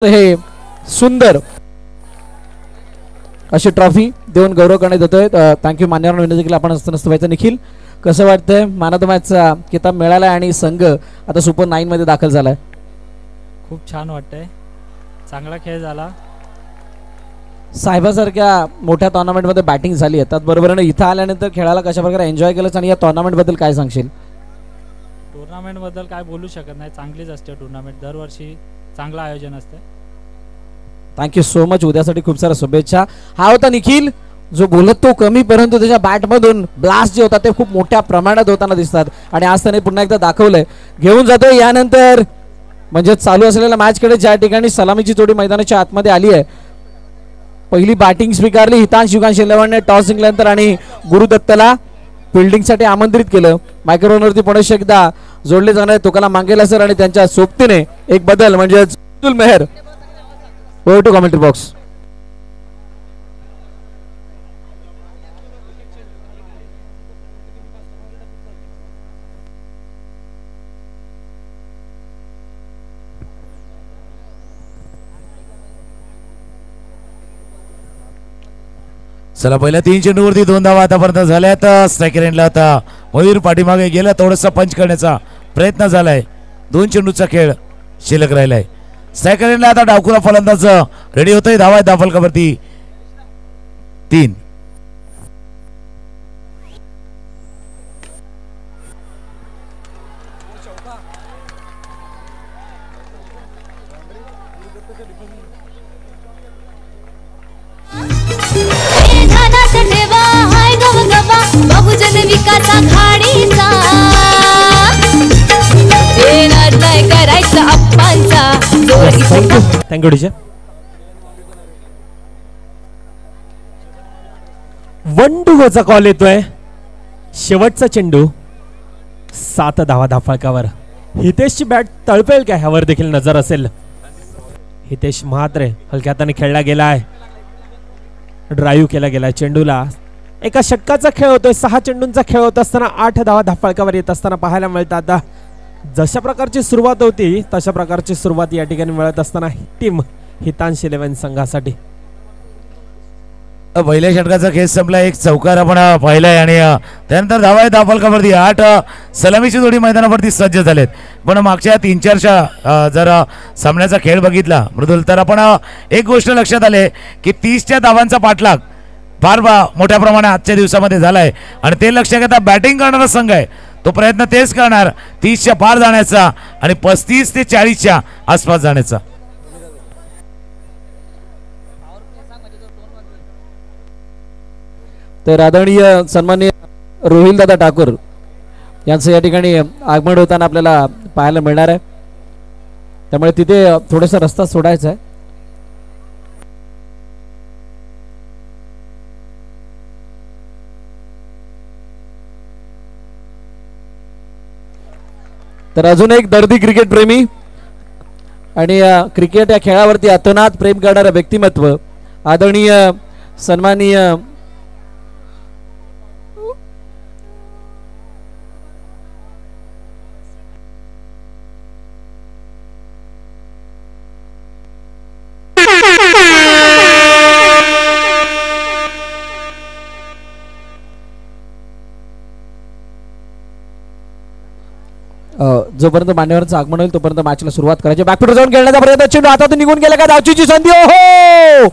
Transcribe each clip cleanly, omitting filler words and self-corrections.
हे सुंदर अशी ट्रॉफी देऊन गौरव करण्यात येतोय. थँक्यू. मान्यवर विनंती केली आपण असताना व्हायचं. निखिल, कसं वाटतंय? मॅन ऑफ द मॅचचा किताब मिळाला आणि संघ आता सुपर 9 मध्ये दाखल झालाय. खूप छान वाटतंय. चांगला खेळ झाला. साहेबासारख्या मोठ्या टुर्नामेंटमध्ये बॅटिंग झाली आहे, त्याचबरोबर इथं आल्यानंतर खेळाला कशा प्रकारे एन्जॉय केलंच आणि या टुर्नामेंटबद्दल काय सांगशील? टुर्नामेंटबद्दल काय बोलू शकत नाही. चांगलीच असते टुर्नामेंट. दरवर्षी चांगलं आयोजन असते. Thank you so much. उद्यासाठी खूप साऱ्या शुभेच्छा. हा होता निखिल, जो बोलत तो कमी परंतु त्याच्या बॅटमधून ब्लास्ट जे होता ते खूप मोठ्या प्रमाणात होताना दिसतात आणि आज त्याने पुन्हा एकदा दाखवलंय. घेऊन जातोय यानंतर म्हणजे चालू असलेल्या मॅचकडे, ज्या ठिकाणी सलामीची जोडी मैदानाच्या आतमध्ये आली आहे. पहिली बॅटिंग स्वीकारली हितांश युगांश 11ने टॉस जिंकल्यानंतर आणि गुरुदत्तला फिल्डिंगसाठी आमंत्रित केलं. मायक्रोवरती पुढे एकदा जोडले जाणारे तुकाला मांगेला सर आणि त्यांच्या सोबतीने एक बदल म्हणजे Abdul Mehar. Over to commentary box. चला, पहिल्या 3 चेंडूवरती 2 धावा आतापर्यंत झाल्यात. स्ट्रायकर एंडला आता मयूर पाठीमागे गेला, थोडासा पंच करण्याचा प्रयत्न झालाय. 2 चेंडूचा खेळ शिल्लक राहिलाय. स्ट्रायकर एंडला आता डावखुरा फलंदाज रेडी होतोय. धावा धाव फलकावरती 3. Thank you teacher. One two गोचा call येतोय. शेवटचा चेंडू 7 धावा धाफळकावर. हितेशची बॅट तळपेल का ह्यावर देखील नजर असेल. हितेश म्हात्रे हलक्या हाताने खेळला गेलाय. ड्राईव्ह केला गेलाय. चेंडूला एका षटकाचा खेळ होतोय. 6 चेंडूंचा खेळ होत असताना 8 धावा धाफळकावर येत असताना पाहायला मिळतात. आता जशा प्रकारची सुरुवात होती तशा प्रकारची सुरुवात या ठिकाणी मिळत असताना टीम हितांश 11 संघासाठी. पहिल्या षटकाचा खेळ संपला. एक चौकार आपण पाहिलाय आणि त्यानंतर धावा आहे धावफलकावरती 8. सलामीची जोडी मैदानावरती सज्ज झालेत. पण मागच्या 3-4च्या जर सामन्याचा खेळ बघितला मृदुल, तर आपण एक गोष्ट लक्षात आले की 30च्या धावांचा पाठलाग फार मोठ्या प्रमाणात आजच्या दिवसामध्ये झालाय आणि ते लक्ष घेता बॅटिंग करणारा संघ आहे तो प्रयत्न तेच करणार 30च्या पार जाण्याचा आणि 35 ते 40च्या आसपास जाण्याचा. तर आदरणीय सन्माननीय रोहिल दादा ठाकूर यांचं या ठिकाणी आगमन होताना आपल्याला पाहायला मिळणार आहे. त्यामुळे तिथे थोडासा रस्ता सोडायचा आहे. तर अजून एक दर्दी क्रिकेट प्रेमी आणि क्रिकेट या खेळावरती अतोनात प्रेम करणारं व्यक्तिमत्व आदरणीय सन्माननीय जोपर्यंत मान्यवरांचं आगमन होईल तोपर्यंत मॅचला सुरुवात करायची. बॅकफुट जाऊन खेळण्याचा प्रयत्न. चेंडू हातातून निघून गेला का? धावचीची संधी. ओहो,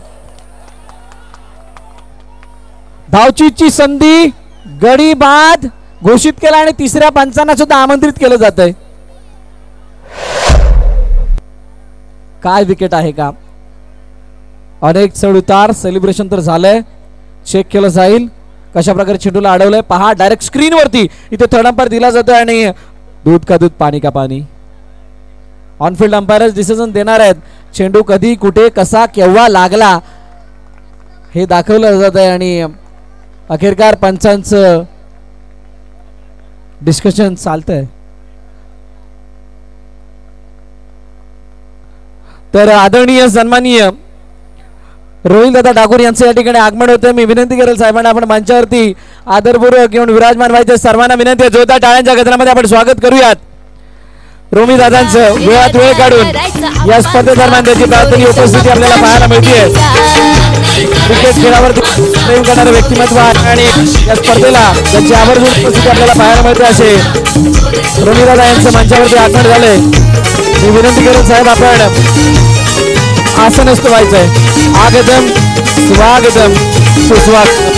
धावचीची संधी. गडी बाद घोषित केला आणि तिसऱ्या पंचांना सुद्धा आमंत्रित केलं जात आहे. काय विकेट आहे का? अनेक चढ उतार. सेलिब्रेशन तर झालंय. चेक केलं जाईल कशा प्रकारे चेंडूला अडवलंय पहा. डायरेक्ट स्क्रीन वरती इथे थर्ड अंपायर दिला जातोय आणि दूध का दूध पाणी का पाणी. ऑनफिल्ड अंपायरच डिसिजन देणार आहेत. चेंडू कधी कुठे कसा केव्हा लागला हे दाखवलं जात आहे आणि अखेरकार पंचांचं डिस्कशन चालतंय. तर आदरणीय सन्माननीय रोहिल दादा ठाकूर यांचं या ठिकाणी आगमन होतं. मी विनंती करेल साहेबांना आपण मंचावरती आदरपूर्वक घेऊन विराजमान व्हायचे. सर्वांना विनंती आहे जोरदार टाळ्यांच्या गजरामध्ये आपण स्वागत करूयात. रोमी दादांचं वेळात वेळ काढून या स्पर्धेदरम्यान त्याची प्रार्थनी उपस्थिती आपल्याला पाहायला मिळते. क्रिकेट खेळावरती प्रेम करणारे व्यक्तिमत्व आहे आणि या स्पर्धेला त्यांची आवर्जून उपस्थिती आपल्याला पाहायला मिळते असे रोमी दादा यांचं मंचावरती आगमन झाले. मी विनंती करेन साहेब आपण आसनस्थ व्हायचंय. आगतम स्वागतम सुस्वागतम.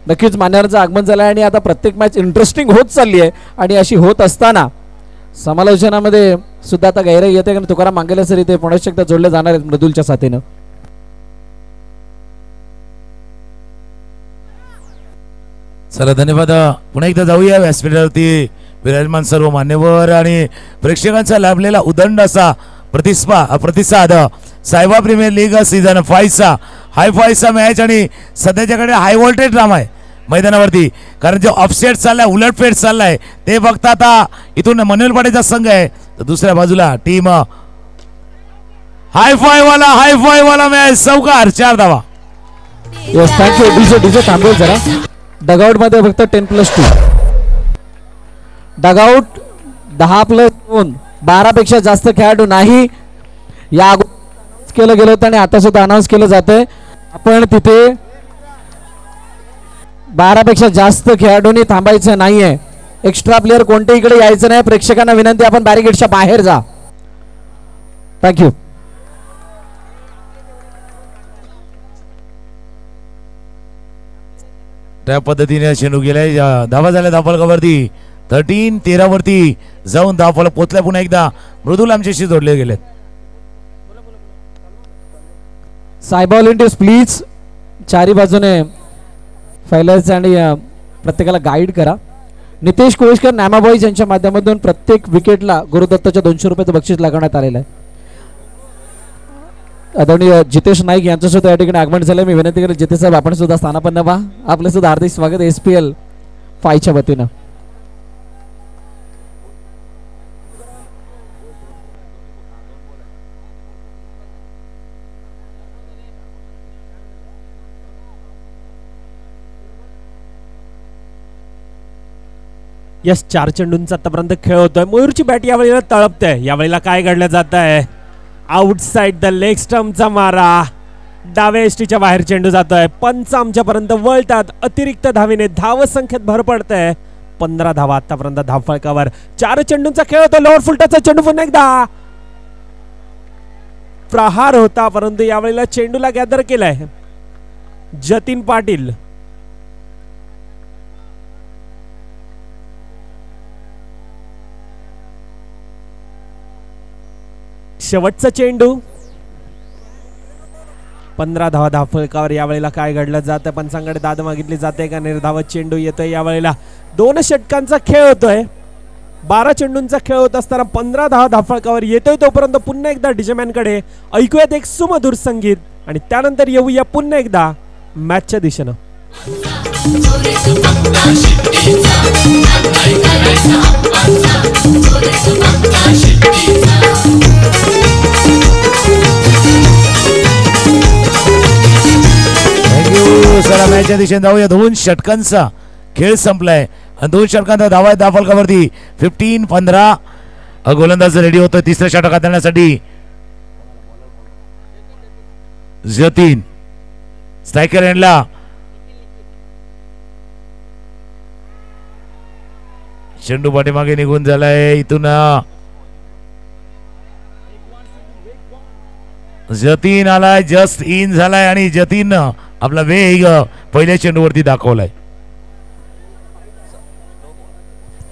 नक्कीच मान्यवरांचं आगमन झालं आहे आणि आता प्रत्येक मॅच इंटरेस्टिंग होत चालली आहे आणि अशी होत असताना समालोचनामध्ये सुद्धा आता गैर येते कारण तुकाराम मांगेले सर इथे पुन्हा एकदा जोडले जाणार आहेत मृदुलच्या साथीनं. चला धन्यवाद. पुन्हा एकदा जाऊया व्यासपीठावरती विराजमान सर्व मान्यवर आणि प्रेक्षकांचा लाभलेला उदंड असा प्रतिसाद सायबा प्रीमियर लीग सीझन 5 चा हायफायचा मॅच आणि सध्याच्याकडे हाय व्होल्टेज ड्रामा आहे मैदानावरती कारण जो ऑफसेट चाललाय उलटफेट चाललाय ते बघता आता इथून मनोहर पाटेचा संघ आहे तर दुसऱ्या बाजूला टीम हायफाय वाला मॅच चौकार 4 धावा. थँक्यू. डीजे थांबवेल जरा. डगआउट मध्ये फक्त 10+2 डगआउट 10+2 12 पेक्षा जास्त खेळाडू नाही. या अगोदर केलं गेलं होतं आणि आता सुद्धा अनाऊन्स केलं जातंय आपण तिथे 12 पेक्षा जास्त खेळाडूंनी थांबायचं नाहीये. एक्स्ट्रा प्लेअर कोणत्या इकडे यायचं नाही. प्रेक्षकांना विनंती आपण बॅरिकेडच्या बाहेर जा. थँक्यू. त्या पद्धतीने चेंडू गेलाय. धावा झाल्या धावफलकावरती 13 वरती जाऊन धावफलक पोचल्या. पुन्हा एकदा मृदुल आमच्याशी जोडले गेलेत. सायबा व्हॉलंटियर्स प्लीज चारी बाजूने फैलायचं आणि प्रत्येकाला गाईड करा. नितेश कोळीशकर नॅमा बॉईज यांच्या माध्यमातून प्रत्येक विकेटला गुरुदत्ताच्या 200 रुपयाचं बक्षीस लागवण्यात आलेलं आहे. आदरणीय जितेश नाईक यांचं सुद्धा या ठिकाणी आगमन झालं. मी विनंती करेन जितेश साहेब आपण सुद्धा स्थानापन्न व्हा. आपलं सुद्धा हार्दिक स्वागत SPL 5 च्या वतीनं. यस 4 चेंडूंचा आतापर्यंत खेळ होतोय. मयूरची बॅट यावेळेला तळपते. यावेळेला काय घडलं जात आहे. आउटसाइड द लेग स्टंपचा मारा डाव्या एसटीच्या बाहेर चेंडू जातोय. पंच आमच्यापर्यंत वळतात. अतिरिक्त धावेने धाव संख्येत भर पडते. 15 धावा आतापर्यंत धावफलकावर. 4 चेंडूंचा खेळ होतो. लोअर फुलटाचा चेंडू पुन्हा एकदा प्रहार होता परंतु यावेळेला चेंडूला गॅदर केलाय जतीन पाटील. शेवटचा चेंडू 15 धावा धावफलकावर. यावेळेला काय घडलं जातं. पंचांकडे दाद मागितली जाते का निर्धावत चेंडू येतोय. यावेळेला 2 षटकांचा खेळ होतोय. 12 चेंडूंचा खेळ होत असताना 15 धावा धावफलकावर येतोय. तोपर्यंत पुन्हा एकदा डिजेमॅनकडे ऐकूयात एक सुमधुर संगीत आणि त्यानंतर येऊया पुन्हा एकदा मॅचच्या दिशेनं. चला मॅचच्या दिशेने जाऊया. 2 षटकांचा खेळ संपलाय आणि 2 षटकांचा धावा आहे धावफलकावरती. 15 गोलंदाज रेडी होतोय तिसऱ्या षटक हाताळण्यासाठी. जतीन स्ट्रायकर एंडला. चेंडू पाठीमागे निघून झालाय. इथून जतीन आलाय. जस्ट इन झालाय आणि जतीन आपला वेग पहिल्या चेंडूवरती दाखवलाय.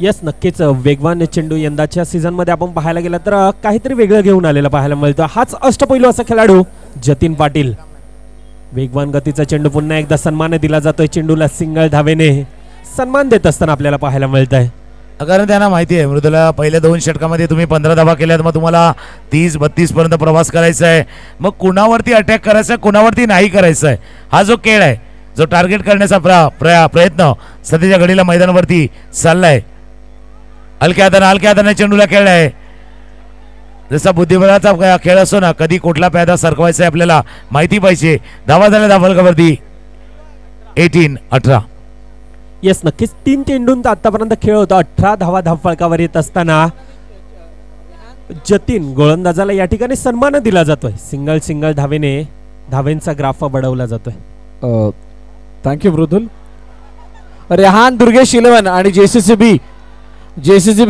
यस नक्कीच वेगवान चेंडू यंदाच्या सीझन मध्ये आपण पाहायला गेला तर काहीतरी वेगळं घेऊन आलेलं पाहायला मिळतं. हाच अष्टपैलू असा खेळाडू जतीन पाटील. वेगवान गतीचा चेंडू पुन्हा एकदा सन्मान दिला जातोय. चेंडूला सिंगल धावेने सन्मान देत असताना आपल्याला पाहायला मिळत आहे. कारण त्यांना माहिती आहे मृदुला पहिल्या 2 षटकामध्ये तुम्ही 15 धावा केल्यात. मग तुम्हाला 30-32 पर्यंत प्रवास करायचा आहे. मग कुणावरती अटॅक करायचा आहे कुणावरती नाही करायचा आहे हा जो खेळ आहे जो टार्गेट करण्याचा प्रयत्न सध्याच्या घडीला मैदानावरती चाललाय. हलक्या हाताने चेंडूला खेळलाय. जसा बुद्धिबळाचा खेळ असतो ना, कधी कुठला प्यादा सरकवायचा आपल्याला माहिती पाहिजे. धावा झाल्या धावफलकावरती 18. येस, नक्कीच 3 चेंडूंचा आतापर्यंत खेळ होता. 18 धावा धावफलकावर येत असताना जतीन गोलंदाजाला या ठिकाणी सन्मान दिला जातोय. सिंगल धावेने धावेंचा ग्राफ बढवला जातोय. थँक्यू मृदुल. रेहान दुर्गेश 11 आणि जेसीसीबी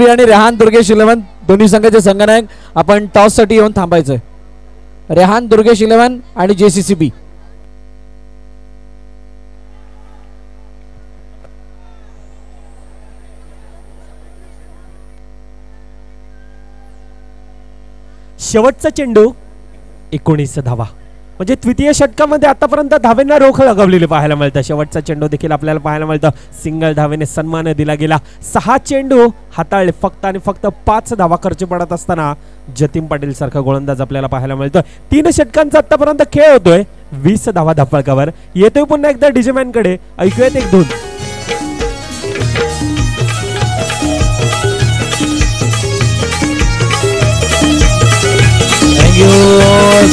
आणि रेहान दुर्गेश 11 दोन्ही संघाचे संघनायक आपण टॉस साठी येऊन थांबायचंय. रेहान दुर्गेश 11 आणि जेसीसीबी. शेवटचा चेंडू 19 धावा, म्हणजे द्वितीय षटकामध्ये आतापर्यंत धावेंना रोख लगावलेली पाहायला मिळतं. शेवटचा चेंडू देखील आपल्याला पाहायला मिळतं. सिंगल धावेने सन्मान दिला गेला. 6 चेंडू हाताळले फक्त आणि फक्त 5 धावा खर्च पडत असताना जतीन पाटील सारखा गोलंदाज आपल्याला पाहायला मिळतोय. 3 षटकांचा आतापर्यंत खेळ होतोय. 20 धावा धावफलकावर येतोय. पुन्हा एकदा डीजेमॅन कडे ऐकूयात एक धून.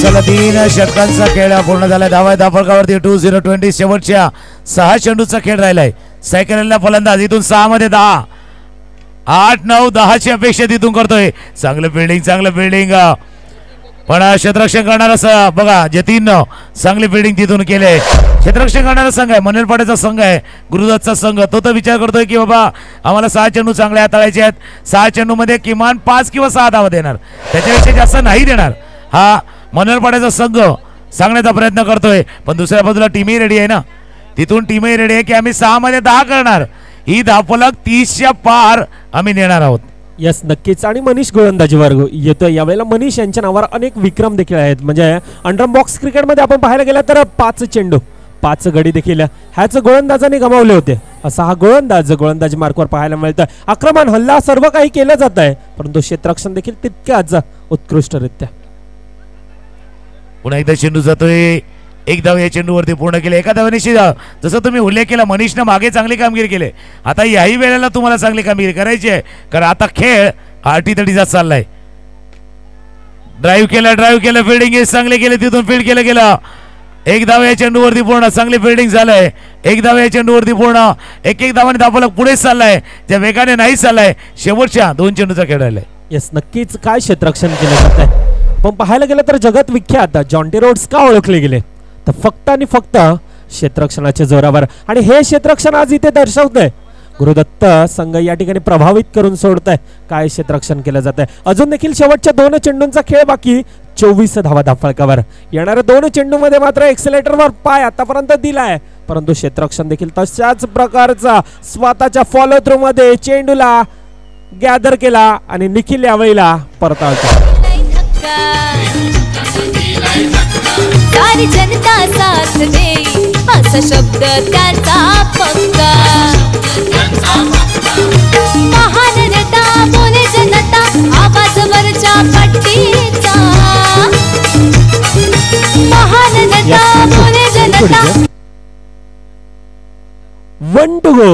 चला 3 षटकांचा खेळ पूर्ण झाला. धावा धावफलकावरती 20-20. शेवटच्या 6 चेंडूचा खेळ राहिलाय. सायकलला फलंदाज इथून 6 मध्ये 10, 8, 9, 10ची अपेक्षा तिथून करतोय. चांगलं फिल्डिंग पण क्षेत्ररक्षण करणारा बघा जतीन चांगली फिल्डिंग तिथून केले. क्षेत्ररक्षण करणारा संघ आहे, मनलपाड्याचा संघ आहे, गुरुदत्तचा संघ. तो तर विचार करतोय की बाबा आम्हाला 6 चेंडू चांगले हाताळायचे आहेत. 6 चेंडू मध्ये किमान 5 किंवा 6 धावा देणार, त्याच्यापेक्षा जास्त नाही देणार. हा मनलपाड्याचा संघ सांगण्याचा प्रयत्न करतोय. पण दुसऱ्या बाजूला टीमही रेडी आहे ना, तिथून टीमही रेडी आहे की आम्ही 6 मध्ये 10 करणार. ही धावफलक 30च्या पार आम्ही नेणार आहोत. यस, नक्कीच. आणि मनीष गोलंदाजीवर येतोय. यावेळेला मनीष यांच्या नावावर अनेक विक्रम देखील आहेत. म्हणजे अंडर बॉक्स क्रिकेटमध्ये आपण पाहायला गेला तर 5 चेंडू 5 गडी देखील ह्याच गोलंदाजाने गमावले होते. असा हा गोलंदाजी मार्कवर पाहायला मिळतोय. आक्रमण हल्ला सर्व काही केलं जात आहे, परंतु क्षेत्ररक्षण देखील तितक्याच उत्कृष्टरित्या. पुन्हा एकदा चेंडू जातोय. 1 धाव या चेंडूवरती पूर्ण केले. एका धावेने जसं तुम्ही उल्लेख केला मनीषनं मागे चांगली कामगिरी केली. आता याही वेळेला तुम्हाला चांगली कामगिरी करायची आहे, कारण आता खेळ आटीतटीचा चाललाय. ड्राईव्ह केलं फिल्डिंग चांगले केले, तिथून फील्ड केलं गेलं. 1 धाव या चेंडूवरती पूर्ण. चांगली फिल्डिंग झालंय. 1 धाव या चेंडूवरती पूर्ण. 1 धावाने धावफलक पुढेच चाललाय, त्या वेगाने नाही चाललाय. शेवटच्या 2 चेंडूचा खेळ राहिलाय. येस, नक्कीच. काय क्षेत्ररक्षण केलं जात आहे. पण पाहायला गेलं तर जगत विख्यात जॉन्टी रोड्स का ओळखले गेले, तर फक्त आणि फक्त क्षेत्ररक्षणाच्या जोरावर. आणि हे क्षेत्ररक्षण आज इथे दर्शवतंय. गुरुदत्त संघ या ठिकाणी प्रभावित करून सोडतंय. काय क्षेत्ररक्षण केलं जात आहे. अजून देखील शेवटच्या 2 चेंडूंचा खेळ बाकी. 24 धावा धावफलकावर. येणाऱ्या 2 चेंडूमध्ये मात्र एक्सेलेटरवर पाय आतापर्यंत दिलाय, परंतु क्षेत्ररक्षण देखील तशाच प्रकारचा स्वतःच्या फॉलो थ्रू मध्ये चेंडूला गॅदर केला आणि निखिल यावेळेला परतावतो. सारी जनता साथ दे असा शब्द त्यांचा पक्का. महान नेता बोले जनता आवाज वरच्या पट्टीचा. महान नेता बोले जनता. 1 to go.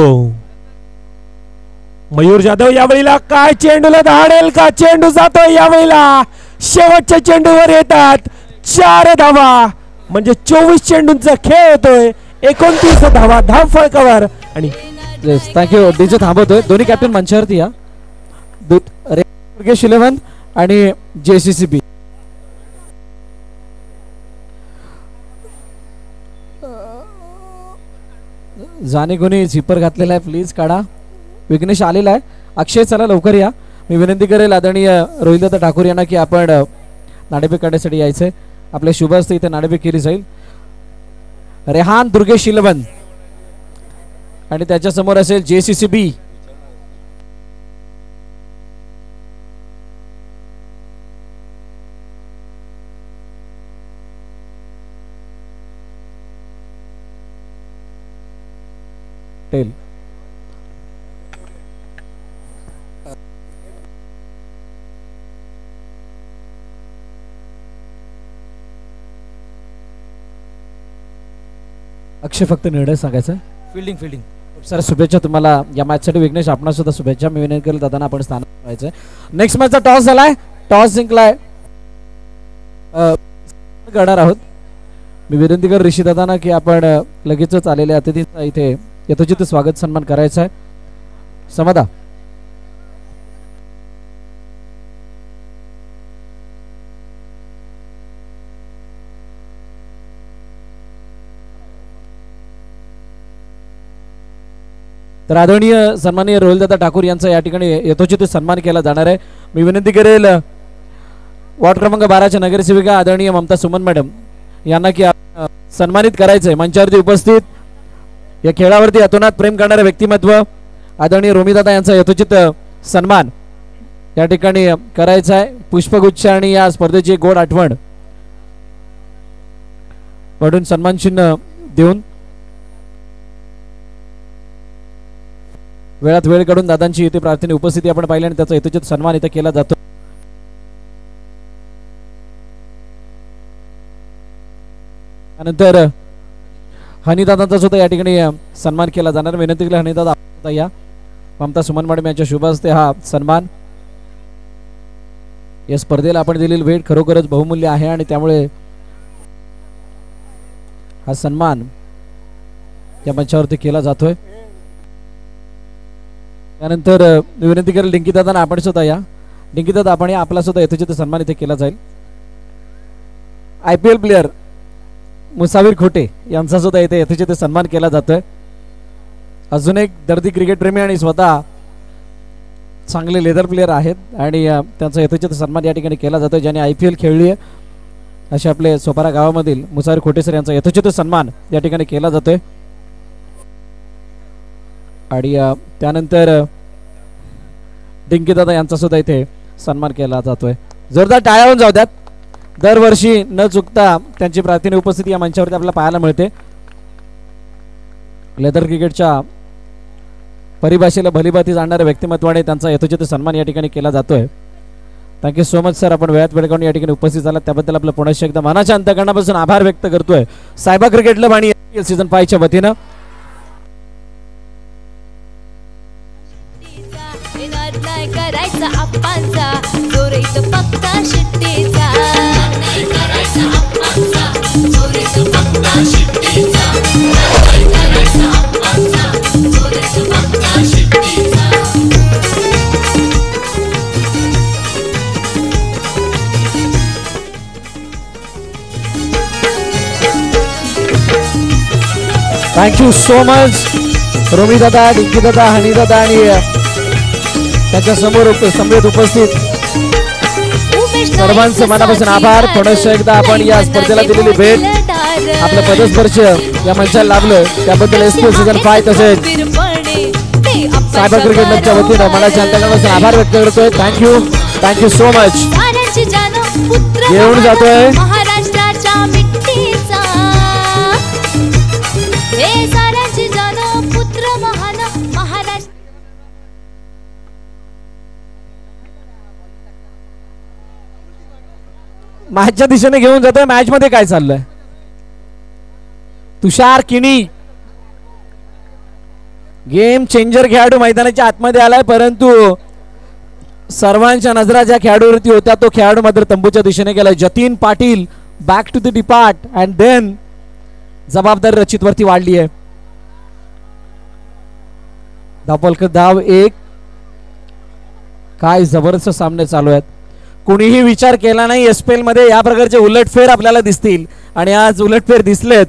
मयूर जाधव यावेळेला काय चेंडूला धाडेल का. चेंडू जातोय यावेळेला. शेवटच्या चेंडूवर येतात 4 धावा, म्हणजे 24 चेंडूंचा खेळ होतोय. 29 धावा धावफलकावर. आणि थँक्यू. डीजे थांबवतोय. दोन्ही कॅप्टन मंचावरती या. दुर्गेश 11 आणि जेसीसीबी. जाने कोणी झिपर घातलेला आहे प्लीज काढा. विघ्नेश आलेला आहे. अक्षय चला लवकर या. मी विनंती करेल आदरणीय रोहितदत्त ठाकूर यांना की आपण नाणेफेक काढण्यासाठी यायचंय. आपल्या शुभ हस्ते इथे नाणेफेक केली जाईल. रेहान दुर्गेश 11 आणि त्याच्या समोर असेल जेसीसीबी. टेल अक्षय फक्त निर्णय सांगायचा. Fielding fielding. खूप साऱ्या शुभेच्छा तुम्हाला या मॅचसाठी. विघ्नेश आपणा सुद्धा शुभेच्छा. मी विनंती केलं दादा आपण स्थान व्हायचंय. नेक्स्ट मॅचचा टॉस झालाय. टॉस जिंकलाय करणार आहोत. मी विनंती कर ऋषी दादांना की आपण लगेचच आलेल्या अतिथींचा इथे यथोचित स्वागत सन्मान करायचा आहे. समदा तर आदरणीय सन्माननीय रोहिलदादा ठाकूर यांचा या ठिकाणी यथोचित सन्मान केला जाणार आहे. मी विनंती करेल वॉर्ड क्रमांक 12च्या नगरसेविका आदरणीय ममता सुमन मॅडम यांना की सन्मानित करायचंय. मंचावरती उपस्थित या खेळावरती अतोनात प्रेम करणारे व्यक्तिमत्व आदरणीय रोमीदादा यांचा यथोचित सन्मान या ठिकाणी करायचा आहे. पुष्पगुच्छ आणि या स्पर्धेची एक गोड आठवण म्हणून सन्मान चिन्ह देऊन वेळात वेळ काढून दादांची इथे प्रार्थने उपस्थिती आपण पाहिली आणि त्याचा यथोचित सन्मान इथे केला जातो. त्यानंतर हनीदादांचा सुद्धा या ठिकाणी सन्मान केला जाणार. विनंती केली हनीदादा या ममता सुमन मॅडम यांच्या शुभ हस्ते हा सन्मान. या स्पर्धेला आपण दिलेली भेट खरोखरच बहुमूल्य आहे आणि त्यामुळे हा सन्मान या मंचावरती केला जातोय. त्यानंतर विनंती करेल डिंकी दादा आपण सुद्धा या. डिंकी दादा आपण या आपला सुद्धा यथोचित सन्मान इथे केला जाईल. IPL प्लेयर मुसावीर खोटे यांचा सुद्धा इथे यथोचित सन्मान केला जातोय. अजून एक दर्दी क्रिकेट प्रेमी आणि स्वतः चांगले लेदर प्लेयर आहेत आणि त्यांचा यथोचित सन्मान या ठिकाणी केला जातोय. ज्यांनी IPL खेळली आहे असे आपले सोपारा गावामधील मुसावीर खोटे सर यांचा यथोचित सन्मान या ठिकाणी केला जातोय. आणि त्यानंतर डिंकीदादा यांचा सुद्धा इथे सन्मान केला जातोय. जोरदार टाळ्या होऊन जाऊ द्यात. दरवर्षी न चुकता त्यांची प्रार्थना उपस्थिती या मंचावरती आपल्याला पाहायला मिळते. लेदर क्रिकेटच्या परिभाषेला भलीभाती जाणणाऱ्या व्यक्तिमत्वाने त्यांचा यथोचित सन्मान या ठिकाणी केला जातोय. Thank you so much sir. आपण वेळात वेळ काढून या ठिकाणी उपस्थित झाला त्याबद्दल आपलं पुन्हा एकदा मनाच्या अंतकरणापासून आभार व्यक्त करतोय. सायबा क्रिकेट क्लब आणि सीझन 5 च्या वतीनं करायचा आप्पांचा जोर इथं फक्त शिट्टीचा. करायचा आप्पांचा जोर इथं फक्त शिट्टीचा. करायचा आप्पांचा जोर इथं फक्त शिट्टीचा. थँक्यू सो मच रोमी दादा, डिंकी दादा, हनी दादा आणि त्याच्या समोर समवेत उपस्थित सर्वांचं मनापासून आभार. पुन्हा एकदा आपण या स्पर्धेला दिलेली भेट आपलं पदस्पर्श या मंचाला लाभलं त्याबद्दल SPL सीझन 5 तसेच सायबर क्रिकेट क्लबच्या वतीनं मनाच्या अंतकरणापासून आभार व्यक्त करतोय. Thank you so much. येऊन जातोय महाराष्ट्राच्या मिट्टीचा हे साऱ्यांची जानो पुत्र महान महाराष्ट्र. मॅचच्या दिशेने घेऊन जातोय. मॅच मध्ये काय चाललंय? तुषार किणी गेम चेंजर खेळाडू मैदानाच्या आतमध्ये आलाय परंतु सर्वांच्या नजरा ज्या खेळाडूवरती होत्या तो खेळाडू मात्र तंबूच्या दिशेने गेलाय. Jatin Patil back to the depart and then जबाबदारी रचित वरती वाढली आहे. धाव 1. काय जबरदस्त सामने चालू आहेत. कुणीही विचार केला नाही SPL मध्ये या प्रकारचे उलटफेर आपल्याला दिसतील आणि आज उलटफेर दिसलेत.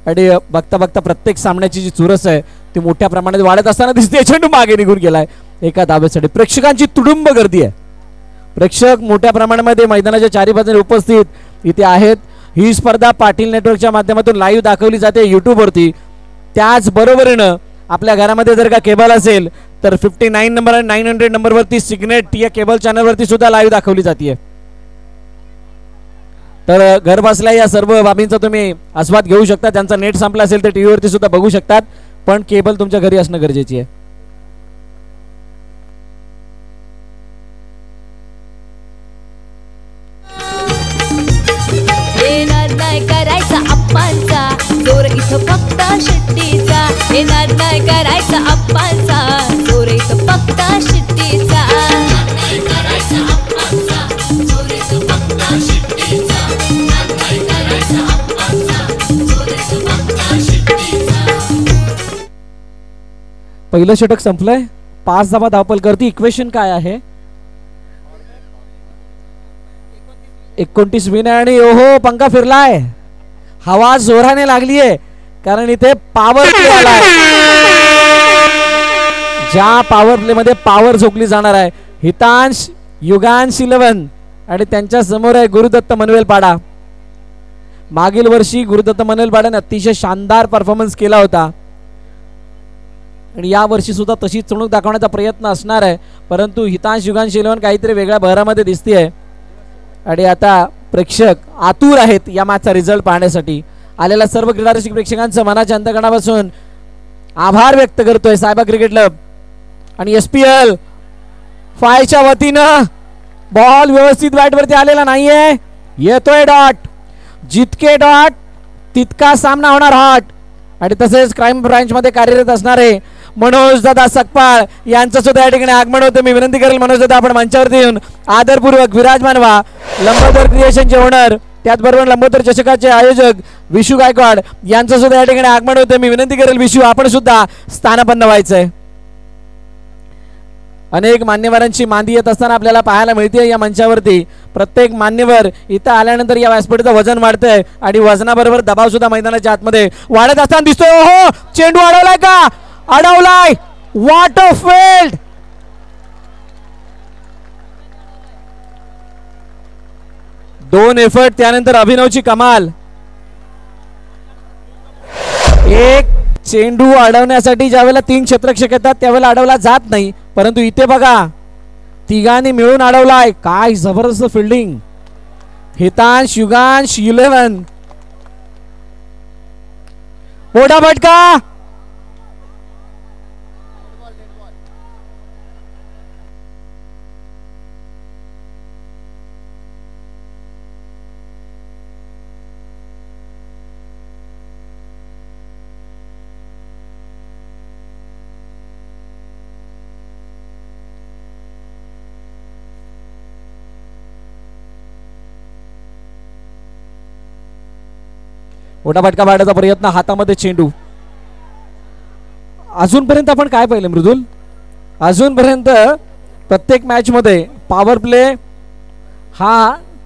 आणि बघता बघता प्रत्येक सामन्याची जी चुरस आहे ती मोठ्या प्रमाणात वाढत असताना दिसते. चेंडू मागे निघून गेलाय एका धावेसाठी. प्रेक्षकांची तुडुंब गर्दी आहे. प्रेक्षक मोठ्या प्रमाणामध्ये मैदानाच्या चारी बाजूने उपस्थित इथे आहेत. ही स्पर्धा पाटील नेटवर्कच्या माध्यमातून लाईव्ह दाखवली जाते YouTube वरती. त्याचबरोबरीनं आपल्या घरामध्ये जर का केबल असेल तर 59 नंबर आणि 900 नंबरवरती सिग्नेट या केबल चॅनलवरती सुद्धा लाईव्ह दाखवली जाते. तर घर बसल्या या सर्व बाबींचा तुम्ही आस्वाद घेऊ शकता. त्यांचा नेट संपला असेल तर TV वरती सुद्धा बघू शकतात पण केबल तुमच्या घरी असणं गरजेची आहे. करायचा आप्पांचा जोर इथं फक्त शिट्टीचा, हे नाद नाही करायचा अप्पांचा, जोर इथं फक्त शिट्टीचा. पहिलं षटक संपलंय. 5 धावा धावपलकावरती. इक्वेशन काय आहे? 29 विन आणि ओहो पंखा फिरलाय. हवा जोराने लागलीये कारण इथे पॉवर प्ले आलाय. ज्या पॉवर प्ले मध्ये पॉवर झोकली जाणार आहे. हितांश युगांश 11 आणि त्यांच्या समोर आहे गुरुदत्त मनवेलपाडा. मागील वर्षी गुरुदत्त मनवेलपाडाने अतिशय शानदार परफॉर्मन्स केला होता आणि या वर्षी सुद्धा तशीच चणूक दाखवण्याचा प्रयत्न असणार आहे. परंतु हितांश युगांश 11 काहीतरी वेगळ्या बहरामध्ये दिसतीये आणि आता प्रेक्षक आतुर आहेत या मॅचचा रिझल्ट पाहण्यासाठी. आलेल्या सर्व क्रीडारसिक प्रेक्षकांचं मनाच्या अंतकणापासून आभार व्यक्त करतोय सायबा क्रिकेट क्लब आणि SPL 5च्या वतीनं. बॉल व्यवस्थित बॅटवरती आलेला नाहीये. येतोय डॉट. जितके डॉट तितका सामना होणार हॉट. आणि तसेच क्राईम ब्रांच मध्ये कार्यरत असणारे मनोज दादा सकपाळ यांचं सुद्धा या ठिकाणी आगमन होतं. मी विनंती करेल मनोज दादा आपण मंचावरती येऊन आदरपूर्वक विराजमान व्हा. लंबोदर क्रिएशनचे ओनर त्याचबरोबर लंबोदर चषकाचे आयोजक विशू गायकवाड यांचं सुद्धा या ठिकाणी आगमन होतं. मी विनंती करेल विशू आपण सुद्धा स्थानापन्न व्हायचंय. अनेक मान्यवरांची मांदी येत असताना आपल्याला पाहायला मिळते या मंचावरती. प्रत्येक मान्यवर इथं आल्यानंतर या व्यासपीठाचं वजन वाढतंय आणि वजनाबरोबर दबाव सुद्धा मैदानाच्या आतमध्ये वाढत असताना दिसतोय. हो चेंडू अडवलाय का? अडवलाय. What a field. दोन एफर्ट त्यानंतर अभिनवची कमाल. एक चेंडू अडवण्यासाठी ज्यावेळेला 3 क्षेत्ररक्षक येतात त्यावेळेला अडवला जात नाही. परंतु इथे बघा तिघांनी मिळून अडवलाय. काय जबरदस्त फिल्डिंग. हितांश युगांश 11. मोठा फटका. मोठा फटका पाडण्याचा प्रयत्न. हातामध्ये चेंडू. अजूनपर्यंत आपण काय पाहिलं मृदुल? अजूनपर्यंत प्रत्येक मॅच मध्ये पॉवर प्ले हा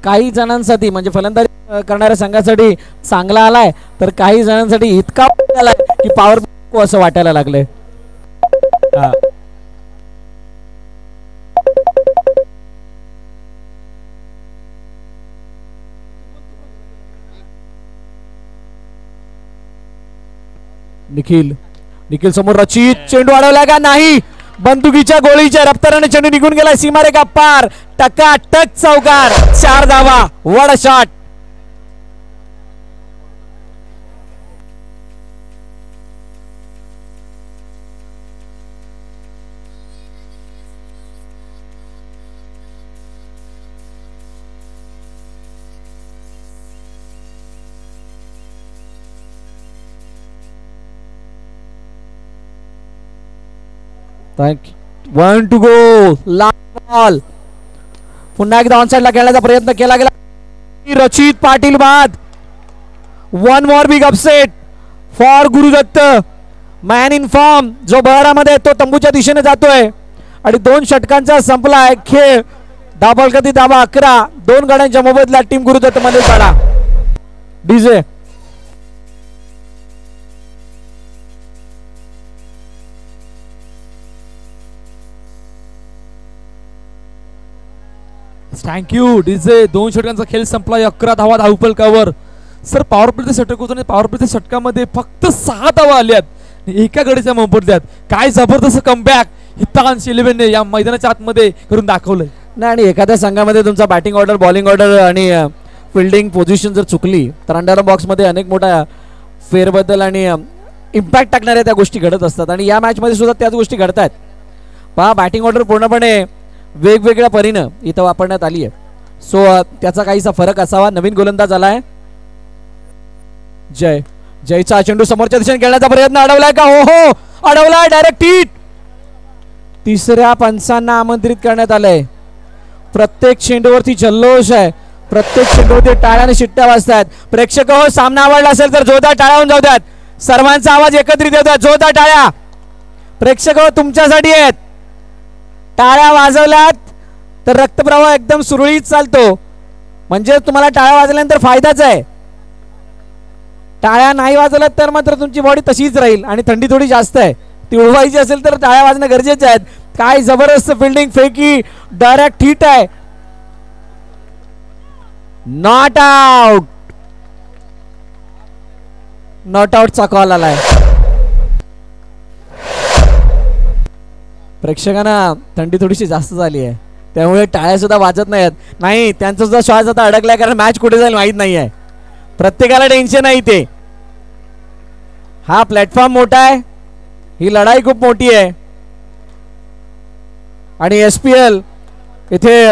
काही जणांसाठी म्हणजे फलंदाजी करणाऱ्या संघासाठी चांगला आलाय तर काही जणांसाठी इतका आलाय की पॉवर प्ले असं वाटायला लागलंय. निखिल समोर रचित. चेंडू अडवला का? नाही. बंदुकीच्या गोळीच्या रफ्ताराने चेंडू निघून गेला सीमारेखा पार. टकाटक चौकार. 4 धावा. What a shot. Thank you. 1 to go. Last ball. पुन्हा एकदा ऑनसाइडला खेळण्याचा प्रयत्न केला गेला. रचित पाटील बाद. 1 more big upset for Gurudatt. Man in form जो बहरामध्ये तो तंबूच्या दिशेने जातोय आणि 2 षटकांचा संपलाय खेळ. धाबलकती धाबा 11. 2 गड्यांच्या मोबदल्यात टीम गुरुदत्त मध्ये काढा. DJ thank you DJ. 2 षटकांचा खेळ संपला. 11 धावा धावपलकावर. सर पॉवर प्लेचे षटक होतं आणि पॉवर प्लेच्या षटकामध्ये फक्त 6 धावा आल्यात. एका गडीच्या मोबदल्यात. काय जबरदस्त कमबॅक हितांश 11 ने या मैदानाच्या आतमध्ये करून दाखवलंय. नाही आणि एखाद्या संघामध्ये तुमचा बॅटिंग ऑर्डर बॉलिंग ऑर्डर आणि फिल्डिंग पोझिशन जर चुकली तर अंडर बॉक्स मध्ये अनेक मोठा फेरबदल आणि इम्पॅक्ट टाकणाऱ्या त्या गोष्टी घडत असतात आणि या मॅच मध्ये सुद्धा त्याच गोष्टी घडतात. पहा बॅटिंग ऑर्डर पूर्णपणे वेगवेगळ्या परीनं इथं वापरण्यात आली आहे. सो त्याचा काहीसा फरक असावा. नवीन गोलंदाज आलाय जय. जयचा चेंडू समोरच्या दिशेने खेळण्याचा प्रयत्न अडवलाय का? हो हो, अडवलाय. Direct hit. तिसऱ्या पंचांना आमंत्रित करण्यात आलंय. प्रत्येक चेंडूवरती जल्लोष आहे, प्रत्येक चेंडूवरती टाळ्या आणि शिट्ट्या वाजतात. प्रेक्षक हो, सामना आवडला असेल तर जोरदार टाळ्या होऊन जाऊ द्यात. सर्वांचा आवाज एकत्रित येतात. जोरदार टाळ्या. प्रेक्षक हो, तुमच्यासाठी आहेत. टाळ्या वाजवल्यात तर रक्तप्रवाह एकदम सुरळीत चालतो. म्हणजे तुम्हाला टाळ्या वाजवल्यानंतर फायदाच आहे. टाळ्या नाही वाजवल्यात तर मात्र तुमची बॉडी तशीच राहील आणि थंडी थोडी जास्त आहे. ती उडवायची असेल तर टाळ्या वाजणं गरजेचे आहेत. काय जबरदस्त फिल्डिंग, फेकी, डायरेक्ट हिट आहे. Not out. नॉट आउटचा कॉल आलाय. प्रेक्षकांना थंडी थोडीशी जास्त झाली आहे, त्यामुळे टाळ्या सुद्धा वाजत नाहीत. नाही, त्यांचा सुद्धा श्वास आता अडकलाय, कारण मॅच कुठे जाईल माहित नाही आहे. प्रत्येकाला टेन्शन आहे इथे. हा प्लॅटफॉर्म मोठा आहे, ही लढाई खूप मोठी आहे आणि SPL इथे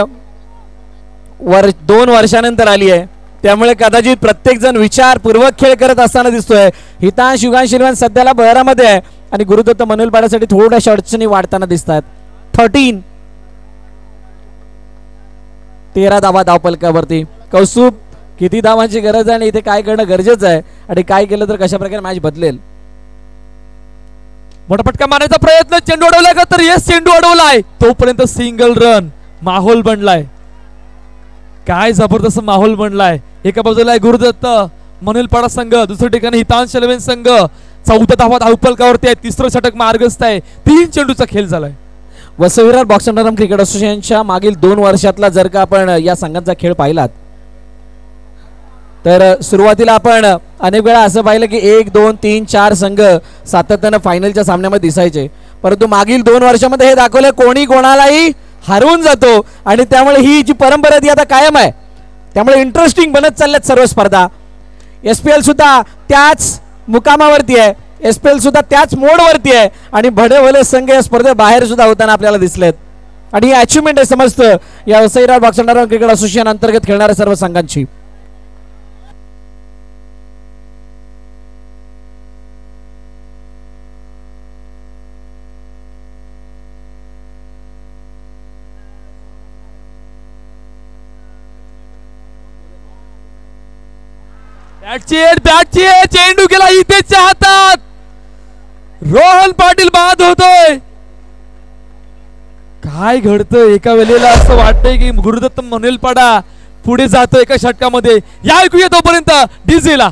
2 वर्षानंतर आली आहे, त्यामुळे कदाचित प्रत्येक जण विचारपूर्वक खेळ करत असताना दिसतोय. हितांश युगांश शिरवान सध्याला बहरामध्ये आहे आणि गुरुदत्त मनोल पाड्यासाठी थोड्याशा अडचणी वाढताना दिसतात. 13 धावा धावपलकावरती. कौस्तुभ, किती धावांची गरज आहे आणि इथे काय करणं गरजेचं आहे आणि काय केलं तर कशा प्रकारे मॅच बदलेल. मोठा फटका मारायचा प्रयत्न. चेंडू अडवलाय का? तर येस, चेंडू अडवलाय. तोपर्यंत सिंगल रन. माहोल बनलाय. काय जबरदस्त माहोल बनलाय. एका बाजूला आहे गुरुदत्त मनोलपाडा संघ, दुसऱ्या ठिकाणी हितांश शलवेन संघ. 14 धावा धावपलकावरती आहे. तिसरं षटक मार्गस्थ आहे. 3 चेंडूचा खेळ झालाय. वसई बॉक्स अंडरआर्म क्रिकेट असोसिएशनच्या मागील 2 वर्षातला जर का आपण या संघाचा खेळ पाहिलात तर सुरुवातीला आपण अनेक वेळा असं पाहिलं की 1, 2, 3, 4 संघ सातत्यानं फायनलच्या सामन्यामध्ये दिसायचे, परंतु मागील 2 वर्षामध्ये हे दाखवलं कोणी कोणालाही हरवून जातो आणि त्यामुळे ही जी परंपरा ती आता कायम आहे. त्यामुळे इंटरेस्टिंग बनत चालल्यात सर्व स्पर्धा. SPL सुद्धा त्याच मुकामावरती आहे, SPL सुद्धा त्याच मोडवरती आहे आणि भले भले संघ या स्पर्धे बाहेर सुद्धा होताना आपल्याला दिसलेत आणि ही अचिव्हमेंट आहे समजतं या Vasai box underarm cricket association अंतर्गत खेळणाऱ्या सर्व संघांची. बॅटची चेंडू गेला इथेच्या हातात. रोहन पाटील बाद होतोय. काय घडतंय? एका वेळेला असं वाटतंय की गुरुदत्त मनोलपाडा पुढे जातोय एका षटकामध्ये. या ऐकूया तोपर्यंत डीजेला.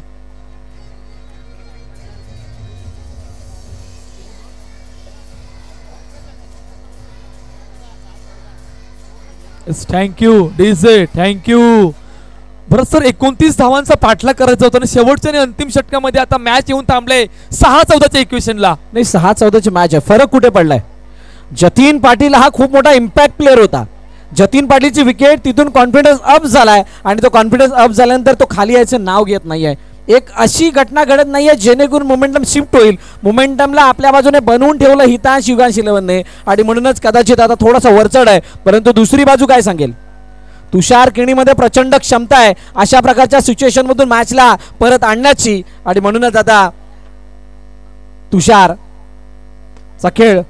Thank you DJ, thank you. बरं सर, 29 धावांचा पाठलाग करायचा होता आणि शेवटच्या आणि अंतिम षटकामध्ये आता मॅच येऊन थांबले 6-14च्या इक्वेशनला. नाही, 6-14ची मॅच आहे. फरक कुठे पडलाय? जतीन पाटील हा खूप मोठा इम्पॅक्ट प्लेअर होता. जतीन पाटीलची विकेट, तिथून कॉन्फिडन्स अप झालाय आणि तो कॉन्फिडन्स अप झाल्यानंतर तो खाली यायचं नाव घेत नाहीये. एक अशी घटना घडत नाहीये जेणेकरून मोमेंटम शिफ्ट होईल. मोमेंटमला आपल्या बाजूने बनवून ठेवलं हितांश युगांश इलेव्हनने आणि म्हणूनच कदाचित आता थोडासा वरचढ आहे, परंतु दुसरी बाजू काय सांगेल? तुषार केणीमध्ये प्रचंड क्षमता आहे अशा प्रकारच्या सिच्युएशन मधून मॅचला परत आणण्याची आणि म्हणूनच आता तुषार चा खेळ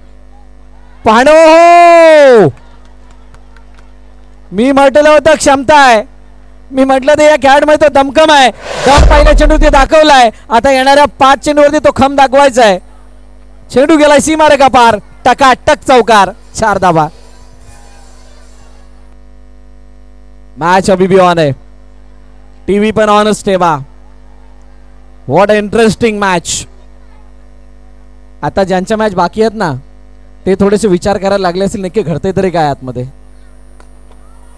पाहणं. हो, मी म्हटलं होतं क्षमता आहे, मी म्हटलं ते या खेळाडूमध्ये तो दमखम आहे. दम पहिल्या चेंडू ते दाखवलाय, आता येणाऱ्या 5 चेंडूवरती तो खम दाखवायचा आहे. चेंडू गेलाय सीमारेखा पार, टकाटक चौकार, 4 धावा. मैच अभी भी ऑन है, टीवी पर ऑनच ठेवा. What interesting match. आता ज्यांच्या मॅच बाकी आहेत ना ते थोडेसे विचार करायला लागले असतील नक्की घडते तरी काय आतमध्ये.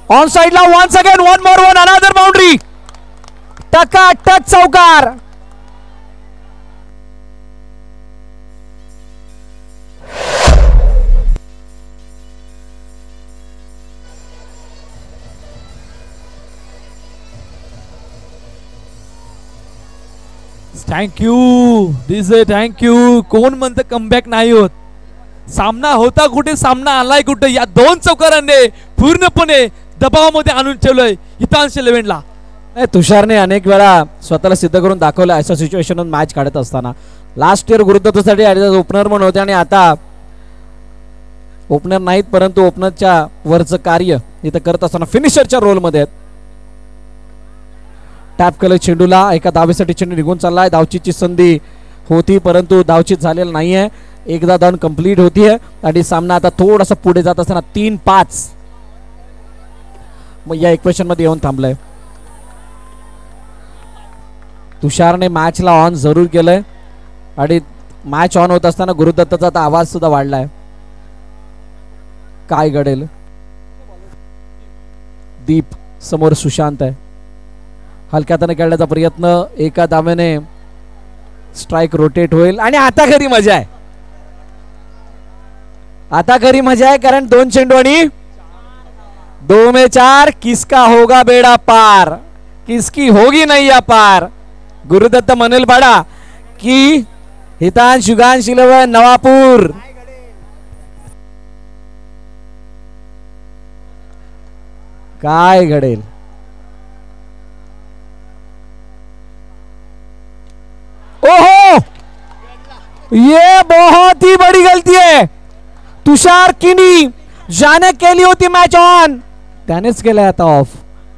ऑन साइडला once again, one more one, another boundary, टकाटक चौकार. Thank you DJ, thank you. कोण म्हणतं कमबॅक नाही होत? सामना होता कुठे, सामना आलाय कुठे? या 2 चौकारांनी पूर्णपणे दबावामध्ये आणून ठेवलंय हितांश इलेव्हनला. नाही, तुषारने अनेक वेळा स्वतःला सिद्ध करून दाखवलं अशा सिच्युएशन मॅच काढत असताना. लास्ट इयर गुरुदत्तसाठी ओपनर म्हणून होते आणि आता ओपनर नाहीत परंतु ओपनरच्या वरचं कार्य इथं करत असताना फिनिशरच्या रोलमध्ये आहेत. टॅप केलं चेंडूला, एका धावेसाठी चेंडू निघून चाललाय. धावचीची संधी होती परंतु धावचीत झालेलं नाहीये. एकदा धाव कंप्लीट होतीये आणि सामना आता थोडासा पुढे जात असताना 3-5 मग या इक्वेशन मध्ये येऊन थांबलाय. तुषारने मॅचला ऑन जरूर केलंय आणि मॅच ऑन होत असताना गुरुदत्ताचा आता आवाज सुद्धा वाढलाय. काय घडेल? दीप समोर सुशांत आहे. हलक्याताने खेळण्याचा प्रयत्न, एका धावेने स्ट्राइक रोटेट होईल आणि आता खरी मजा आहे. आता खरी मजा आहे कारण 2 चेंडू आणि 2 में 4. किसका होगा बेड़ा पार, किसकी होगी नैया पार. गुरुदत्त म्हणेल पाडा की हितांश युगांश 11 नवापूर. काय घडेल? ओहो, ये बहुत ही बड़ी गलती है. तुषार किनी जाने केली होती मॅच ऑन, त्यानेच केलाय आता ऑफ.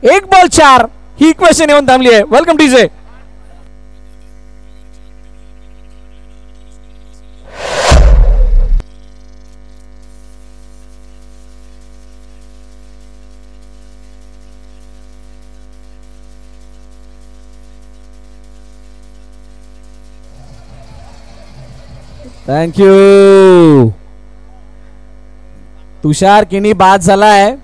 1 बॉल 4 ही इक्वेशन येऊन थांबली आहे. Welcome DJ. थँक्यू. तुषार किनी बाद झालाय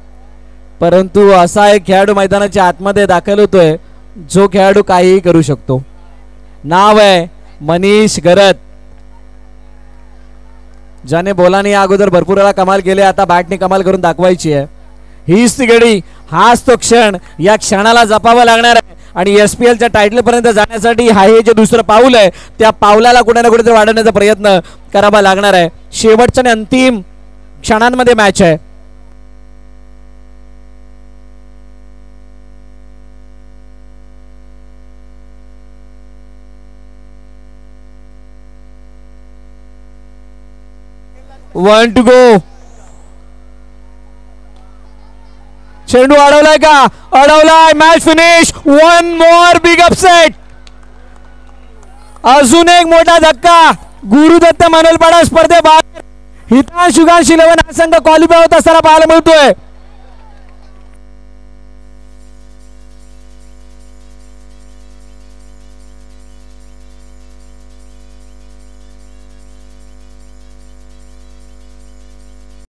परंतु असा एक खेळाडू मैदानाच्या आतमध्ये दाखल होतोय जो खेळाडू काहीही करू शकतो. नाव आहे मनीष गरत, ज्याने बोलाने अगोदर भरपूर वेळा कमाल केले, आता बॅटने कमाल करून दाखवायची आहे. हीच ती घडी, हाच तो क्षण. या क्षणाला जपावं लागणार आहे आणि SPL च्या टायटल पर्यंत जाण्यासाठी हे जे दुसरं पाऊल आहे त्या पावलाला कुठे ना कुठेतरी वाढवण्याचा प्रयत्न करावा लागणार आहे. शेवटच्या आणि अंतिम क्षणांमध्ये मॅच आहे. One to go. चेंडू अडवलाय का? अडवलाय. Match finish. 1 more big upset. अजून एक मोठा धक्का. गुरुदत्त मनोलपाडा स्पर्धेबाहेर हितांश युगांश 11 हा संघ क्वालिफाय होत असताना पाहायला मिळतोय.